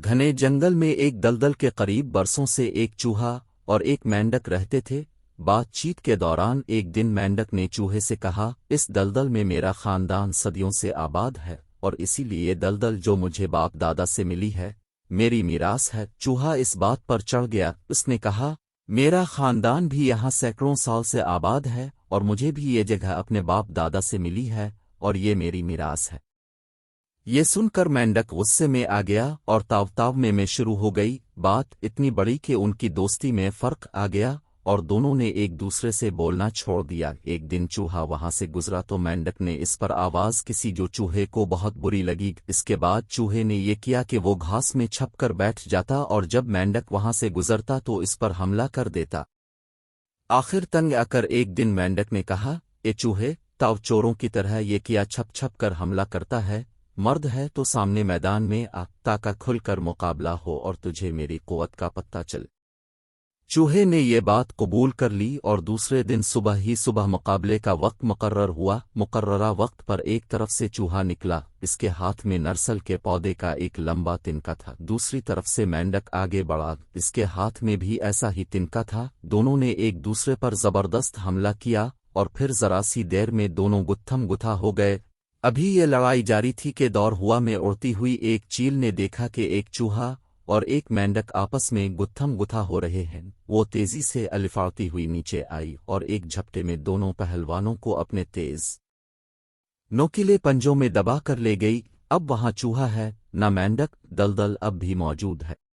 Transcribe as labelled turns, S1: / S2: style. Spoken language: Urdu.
S1: گھنے جنگل میں ایک دلدل کے قریب برسوں سے ایک چوہا اور ایک مینڈک رہتے تھے۔ بات چیت کے دوران ایک دن مینڈک نے چوہے سے کہا، اس دلدل میں میرا خاندان صدیوں سے آباد ہے اور اسی لیے یہ دلدل جو مجھے باپ دادا سے ملی ہے میری میراث ہے۔ چوہا اس بات پر چڑھ گیا، اس نے کہا، میرا خاندان بھی یہاں سینکڑوں سال سے آباد ہے اور مجھے بھی یہ جگہ اپنے باپ دادا سے ملی ہے اور یہ میری میراث ہے۔ یہ سن کر مینڈک غصے میں آ گیا اور تاو میں شروع ہو گئی۔ بات اتنی بڑی کہ ان کی دوستی میں فرق آ گیا اور دونوں نے ایک دوسرے سے بولنا چھوڑ دیا۔ ایک دن چوہا وہاں سے گزرا تو مینڈک نے اس پر آواز کسی جو چوہے کو بہت بری لگی۔ اس کے بعد چوہے نے یہ کیا کہ وہ گھاس میں چھپ کر بیٹھ جاتا اور جب مینڈک وہاں سے گزرتا تو اس پر حملہ کر دیتا۔ آخر تنگ آ کر ایک دن مینڈک نے کہا، اے چوہے، تاو چوروں کی طرح یہ کیا چھپ چھپ کر حملہ کرتا ہے؟ مرد ہے تو سامنے میدان میں آ تاکہ کھل کر مقابلہ ہو اور تجھے میری قوت کا پتہ چل۔ چوہے نے یہ بات قبول کر لی اور دوسرے دن صبح مقابلے کا وقت مقرر ہوا۔ مقررہ وقت پر ایک طرف سے چوہا نکلا، اس کے ہاتھ میں نرسل کے پودے کا ایک لمبا تنکا تھا۔ دوسری طرف سے مینڈک آگے بڑھا، اس کے ہاتھ میں بھی ایسا ہی تنکا تھا۔ دونوں نے ایک دوسرے پر زبردست حملہ کیا اور پھر ذرا سی دیر میں دونوں گتھم گتھا ہو گئے۔ ابھی یہ لڑائی جاری تھی کہ دور ہوا میں اڑتی ہوئی ایک چیل نے دیکھا کہ ایک چوہا اور ایک مینڈک آپس میں گتھم گتھا ہو رہے ہیں۔ وہ تیزی سے الفاڑتی ہوئی نیچے آئی اور ایک جھپٹے میں دونوں پہلوانوں کو اپنے تیز نوکیلے پنجوں میں دبا کر لے گئی۔ اب وہاں چوہا ہے نہ مینڈک، دلدل اب بھی موجود ہے۔